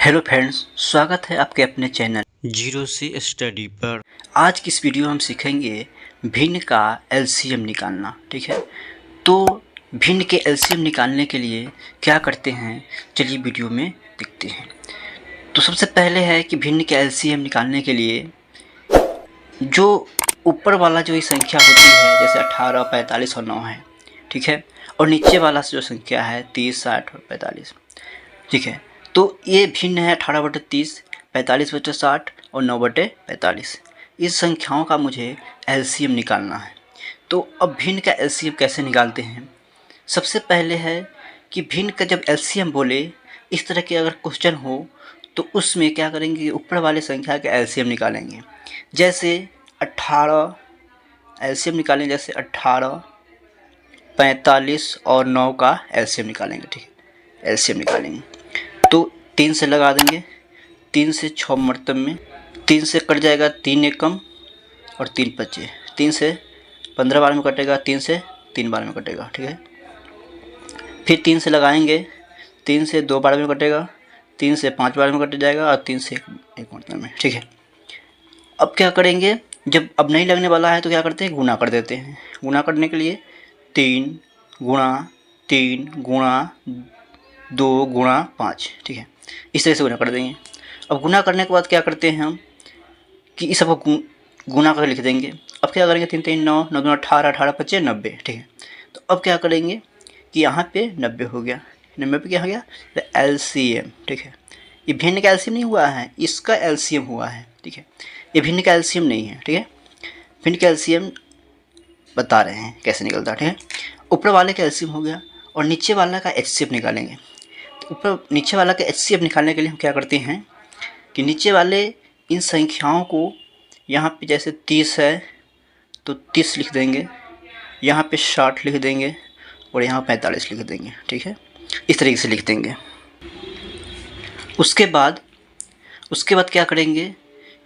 Hello friends, स्वागत है आपके अपने चैनल जीरो से स्टडी पर। आज की इस वीडियो हम सीखेंगे भिन्न का एलसीएम निकालना। ठीक है, तो भिन्न के एलसीएम निकालने के लिए क्या करते हैं, चलिए वीडियो में देखते हैं। तो सबसे पहले है कि भिन्न के एलसीएम निकालने के लिए जो ऊपर वाला जो संख्या होती है, जैसे 18, 45 और 9 है, ठीक है, और नीचे वाला जो संख्या है 30, 60 और 45, ठीक है, तो ये भिन्न है 18/30, 45/60 और 9/45। इस संख्याओं का मुझे एलसीएम निकालना है। तो अब भिन्न का एलसीएम कैसे निकालते हैं? सबसे पहले है कि भिन्न का जब एलसीएम बोले, इस तरह के अगर क्वेश्चन हो तो उसमें क्या करेंगे, ऊपर वाले संख्या का एलसीएम निकालेंगे। जैसे 18 एलसीएम निकालेंगे, जैसे 18, 45 और 9 का एलसीएम निकालेंगे। ठीक है, एलसीएम निकालेंगे तो 3 से लगा देंगे, 3 से 6 मरतब में 3 से कट जाएगा, 3 एकम और 3 बचे, 3 से 15 बार में कटेगा, 3 से 3 बार में कटेगा। ठीक है, फिर 3 से लगाएंगे, 3 से 2 बार में कटेगा, 3 से 5 बार में कट जाएगा और 3 से एक मरतब में। ठीक है, अब क्या करेंगे, जब अब नहीं लगने वाला है तो क्या करते हैं, गुना कर देते हैं। गुना करने के लिए 3 गुणा 3 गुणा 2 गुणा 5, ठीक है, इस तरह से गुना कर देंगे। अब गुना करने के बाद क्या करते हैं हम कि इस सबको गुना करके लिख देंगे। अब क्या करेंगे, 3 3 9, 9 2 18, 18 25 90। ठीक है, तो अब क्या करेंगे कि यहाँ पे 90 हो गया, 90 पे क्या हो गया, एलसीएम। ठीक है, ये भिन्न का एलसीएम नहीं हुआ है, इसका एलसीएम हुआ है। ठीक है, ये भिन्न का एलसीएम नहीं है। ठीक है, भिन्न का एलसीएम बता रहे हैं कैसे निकलता है। ठीक है, ऊपर वाले का एलसीएम हो गया और नीचे वाला का एचसीएफ निकालेंगे। ऊपर नीचे वाला का एचसीएफ निकालने के लिए हम क्या करते हैं कि नीचे वाले इन संख्याओं को यहाँ पे जैसे 30 है तो 30 लिख देंगे, यहाँ पे 60 लिख देंगे और यहाँ 45 लिख देंगे। ठीक है, इस तरीके से लिख देंगे। उसके बाद क्या करेंगे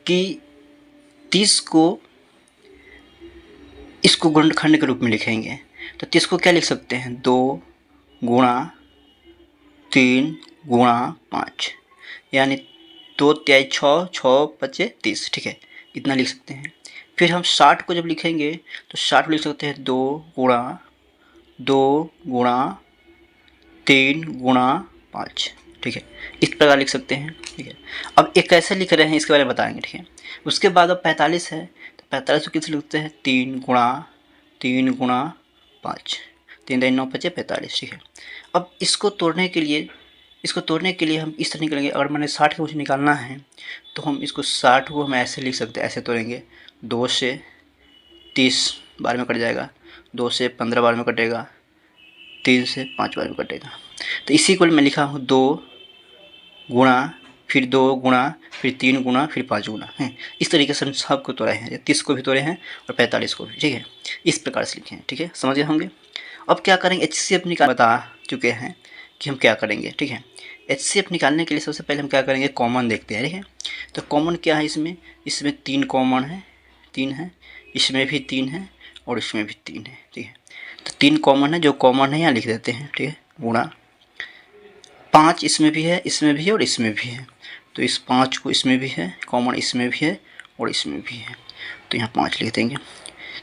कि 30 को इसको गुणनखंड के रूप में लिखेंगे। तो 30 को क्या लिख सकते हैं, 2 गुणा 3 गुणा 5, यानी 2 तिहाई 6, 6 पचे 30। ठीक है, इतना लिख सकते हैं। फिर हम 60 को जब लिखेंगे तो 60 लिख सकते हैं 2 गुणा 3 गुणा 5। ठीक है, इस प्रकार लिख सकते हैं। ठीक है, अब एक कैसे लिख रहे हैं इसके बारे में बताएंगे। ठीक है, उसके बाद अब 45 है तो 45 को किस लिखते हैं, 3 गुणा 5, 3 3 9 5 45। ठीक है, अब इसको तोड़ने के लिए हम इस तरह निकलेंगे। अगर मैंने 60 का कुछ निकालना है तो हम इसको 60 को हम ऐसे लिख सकते हैं, ऐसे तोड़ेंगे। 2 से 30 बार में कट जाएगा, 2 से 15 बार में कटेगा, 3 से 5 बार में कटेगा। तो इसी को मैं लिखा हूँ 2 गुणा फिर 2 गुणा फिर 3 गुणा फिर 5 गुणा है। इस तरीके से हम सबको तोड़े हैं, 30 को भी तोड़े हैं और 45 को भी। ठीक है, इस प्रकार से लिखे हैं। ठीक है, समझ गए होंगे। अब क्या करेंगे, एचसीएफ निकाल बता चुके हैं कि हम क्या करेंगे। ठीक है, एचसीएफ निकालने के लिए सबसे पहले हम क्या करेंगे, कॉमन देखते हैं। ठीक है, तो कॉमन क्या है, इसमें 3 कॉमन है, 3 है, इसमें भी 3 है और इसमें भी 3 है। ठीक है, तो 3 कॉमन है, जो कॉमन है यहाँ लिख देते हैं। ठीक है, गुणा 5 इसमें भी है, इसमें भी है और इसमें भी है, तो इस 5 को इसमें भी है कॉमन, इसमें भी है और इसमें भी है, तो यहाँ 5 लिख देंगे।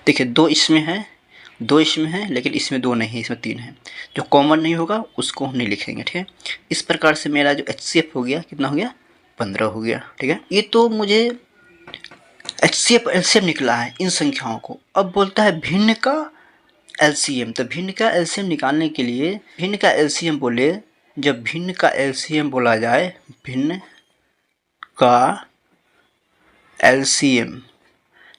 देखिए 2 इसमें है, 2 इसमें है, लेकिन इसमें 2 नहीं है, इसमें 3 है। जो कॉमन नहीं होगा उसको हम नहीं लिखेंगे। ठीक है, इस प्रकार से मेरा जो एचसीएफ हो गया, कितना हो गया, 15 हो गया। ठीक है, ये तो मुझे एचसीएफ एलसीएम निकला है इन संख्याओं को। अब बोलता है भिन्न का एलसीएम। तो भिन्न का एलसीएम निकालने के लिए भिन्न का एलसीएम बोले, जब भिन्न का एलसीएम बोला जाए, भिन्न का एलसीएम,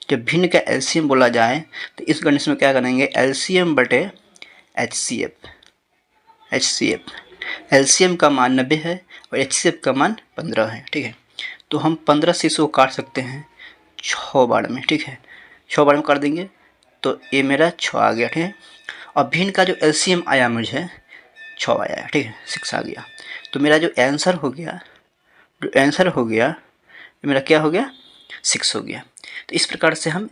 जब भिन्न का एलसीएम बोला जाए तो इस कंडीशन में क्या करेंगे, एलसीएम बटे एचसीएफ। एलसीएम का मान 90 है और एचसीएफ का मान 15 है। ठीक है, तो हम 15 से इसको काट सकते हैं 6 बार में। ठीक है, 6 बार में काट देंगे तो ये मेरा 6 आ गया। ठीक है, और भिन्न का जो एलसीएम आया मुझे 6 आया। ठीक है, 6 आ गया। तो मेरा जो आंसर हो गया, मेरा क्या हो गया, 6 हो गया। तो इस प्रकार से हम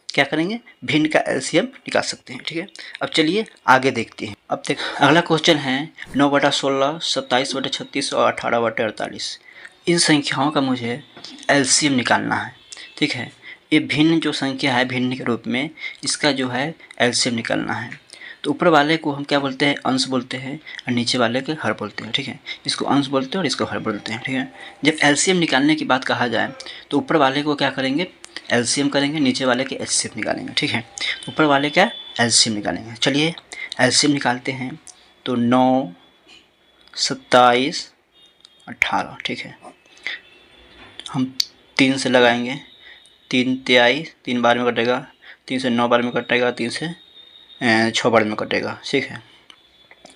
क्या करेंगे, भिन्न का एलसीएम निकाल सकते हैं। ठीक है, अब चलिए आगे देखते हैं। अब देख अगला क्वेश्चन है 9/16, 27/36 और 18/48। इन संख्याओं का मुझे एलसीएम निकालना है। ठीक है, ये भिन्न जो संख्या है भिन्न के रूप में इसका जो है एलसीएम निकालना है। तो ऊपर वाले को हम क्या बोलते हैं, अंश बोलते हैं, और नीचे वाले के हर बोलते हैं। ठीक है, इसको अंश बोलते हैं और इसको हर बोलते हैं। ठीक है, जब एलसीएम निकालने की बात कहा जाए तो ऊपर वाले को क्या करेंगे, एलसीएम करेंगे, नीचे वाले के एचसीएफ निकालेंगे। ठीक है, ऊपर वाले क्या एलसीएम निकालेंगे। चलिए एलसीएम निकालते हैं। तो 9, 27, 18। ठीक है, हम 3 से लगाएंगे, 3 तिहाई 3 बार में कटेगा, 3 से 9 बार में कटेगा, 3 से 6 बार में कटेगा। ठीक है,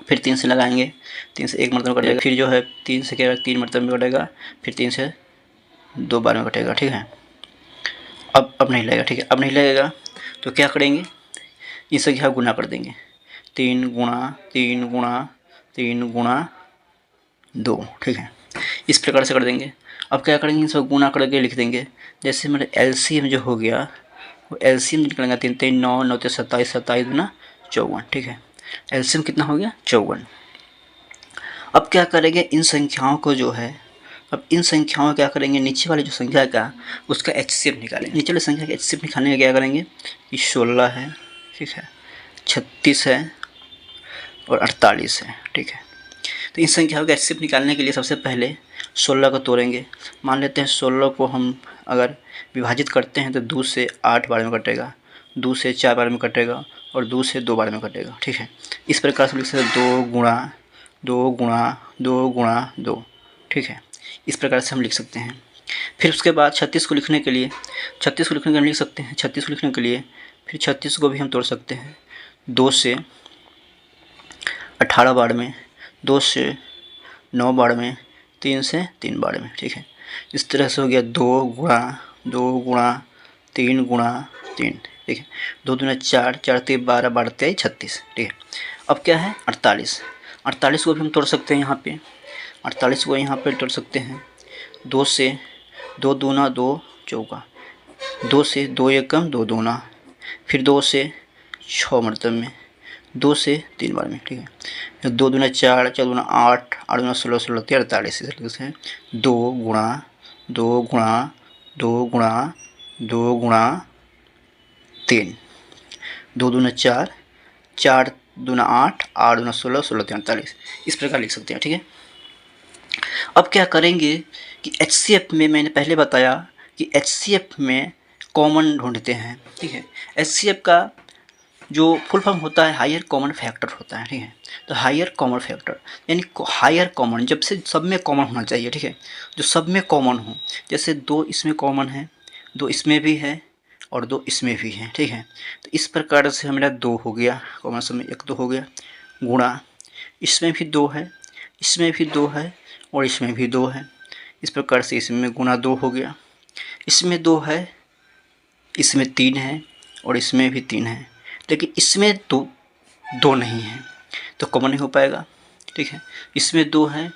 फिर 3 से लगाएंगे, 3 से 1 मरतबा कटेगा, फिर जो है 3 से क्या 3 मरतबा में कटेगा, फिर 3 से 2 बार में कटेगा। ठीक है, अब नहीं लगेगा। ठीक है, अब नहीं लगेगा तो क्या करेंगे, इस संख्या गुना कर देंगे, 3 गुणा 3 गुणा 3 गुणा 2। ठीक है, इस प्रकार से कर देंगे। अब क्या करेंगे, इसको गुना करके लिख देंगे। जैसे मेरा एलसीएम जो हो गया वो एलसीएम निकलेगा 3 3 9 9 27 27 गुना 54। ठीक है, एलसीएम कितना हो गया 54। अब क्या करेंगे, इन संख्याओं को जो है, अब इन संख्याओं क्या करेंगे, नीचे वाली जो संख्या का उसका एचसीएफ निकालेंगे। नीचे वाली संख्या का एचसीएफ निकालने का क्या करेंगे, ये 16 है, ठीक है, 36 है और 48 है। ठीक है, तो इन संख्याओं का एचसीएफ निकालने के लिए सबसे पहले 16 को तोड़ेंगे। मान लेते हैं 16 को हम अगर विभाजित करते हैं तो 2 से 8 बार में कटेगा, 2 से 4 बार में कटेगा और 2 से 2 बार में कटेगा। ठीक है, इस प्रकार से लिख सकते हैं 2 गुणा 2 गुणा 2 गुणा 2। ठीक है, इस प्रकार से हम लिख सकते हैं। फिर उसके बाद 36 को लिखने के लिए 36 को लिखने के लिए लिख सकते हैं। 36 को लिखने के लिए फिर 36 को भी हम तोड़ सकते हैं, 2 से 18 बार में, 2 से 9 बार में, 3 से 3 बार में। ठीक है, इस तरह से हो गया 2 गुणा 2 गुणा 3 गुणा 3। ठीक है, 2 दूना 4, 4 3 12, 12 3 36। ठीक है, अब क्या है 48। 48 को भी हम तोड़ सकते हैं यहाँ पे, 48 को यहाँ पे तोड़ सकते हैं। 2 से 2 दूना 2 चौका, 2 से 2 एकम 2 दूना, फिर 2 से 6 मरतब में, 2 से 3 बार में। ठीक है, 2 दूना 4, 4 दूना 8, 8 दूना 16, 16 3 48। इस तरीके से 2 गुणा 2 गुणा 2 गुणा 2 गुणा 3, 2 दूना 4, 4 दूना 8, 8 दूना 16, 16 3 48। इस प्रकार लिख सकते हैं। ठीक है, अब क्या करेंगे कि एचसीएफ में मैंने पहले बताया कि एचसीएफ में कॉमन ढूंढते हैं। ठीक है, एचसीएफ का जो फुल फॉर्म होता है हायर कॉमन फैक्टर होता है। ठीक है, तो हायर कॉमन फैक्टर यानी हायर कॉमन, जब से सब में कॉमन होना चाहिए। ठीक है, जो सब में कॉमन हो, जैसे 2 इसमें कॉमन है, 2 इसमें भी है और 2 इसमें भी है। ठीक है, तो इस प्रकार से हमारा 2 हो गया कॉमन, सब में 1 2 हो गया, गुणा इसमें भी 2 है, इसमें भी 2 है और इसमें भी 2 है। इस प्रकार से इसमें गुणा 2 हो गया, इसमें 2 है, इसमें 3 है और इसमें भी 3 है, लेकिन इसमें 2 नहीं है तो कॉमन नहीं हो पाएगा। ठीक है, इसमें 2 है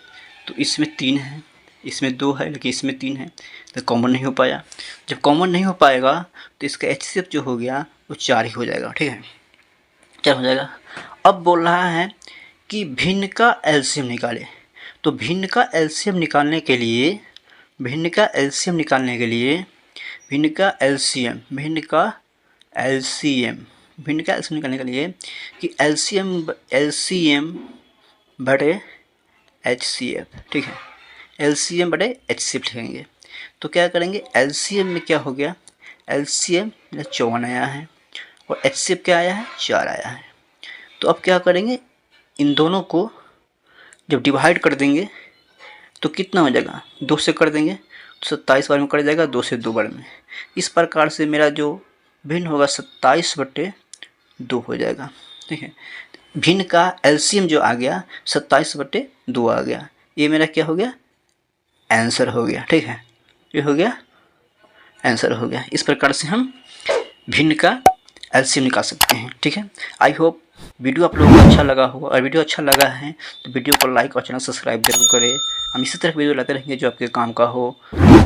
तो इसमें 3 है, इसमें 2 है लेकिन इसमें 3 है तो कॉमन नहीं हो पाया। जब कॉमन नहीं हो पाएगा तो इसका एचसीएफ जो हो गया वो 4 ही हो जाएगा। ठीक है, 4 हो जाएगा। अब बोल रहा है कि भिन्न का एलसीएम निकाले, तो भिन्न का एलसीएम निकालने के लिए भिन्न का एलसीएम निकालने के लिए भिन्न का एलसीएम निकालने के लिए कि एलसीएम बटे एचसीएफ। ठीक है, एलसीएम बटे एचसीएफ लिखेंगे। तो क्या करेंगे, एलसीएम में क्या हो गया, एलसीएम 54 आया है और एचसीएफ क्या आया है 4 आया है। तो अब क्या करेंगे, इन दोनों को जब डिवाइड कर देंगे तो कितना हो जाएगा, 2 से कर देंगे तो 27 बार में कर जाएगा, 2 से 2 बार में। इस प्रकार से मेरा जो भिन्न होगा 27/2 हो जाएगा। ठीक है, भिन्न का एलसीएम जो आ गया 27/2 आ गया, ये मेरा क्या हो गया, आंसर हो गया। ठीक है, ये हो गया आंसर हो गया। इस प्रकार से हम भिन्न का एलसीएम निकाल सकते हैं। ठीक है, आई होप वीडियो आप लोगों को अच्छा लगा होगा, और वीडियो अच्छा लगा है तो वीडियो को लाइक और चैनल सब्सक्राइब जरूर करें। हम इसी तरह वीडियो लाते रहेंगे जो आपके काम का हो।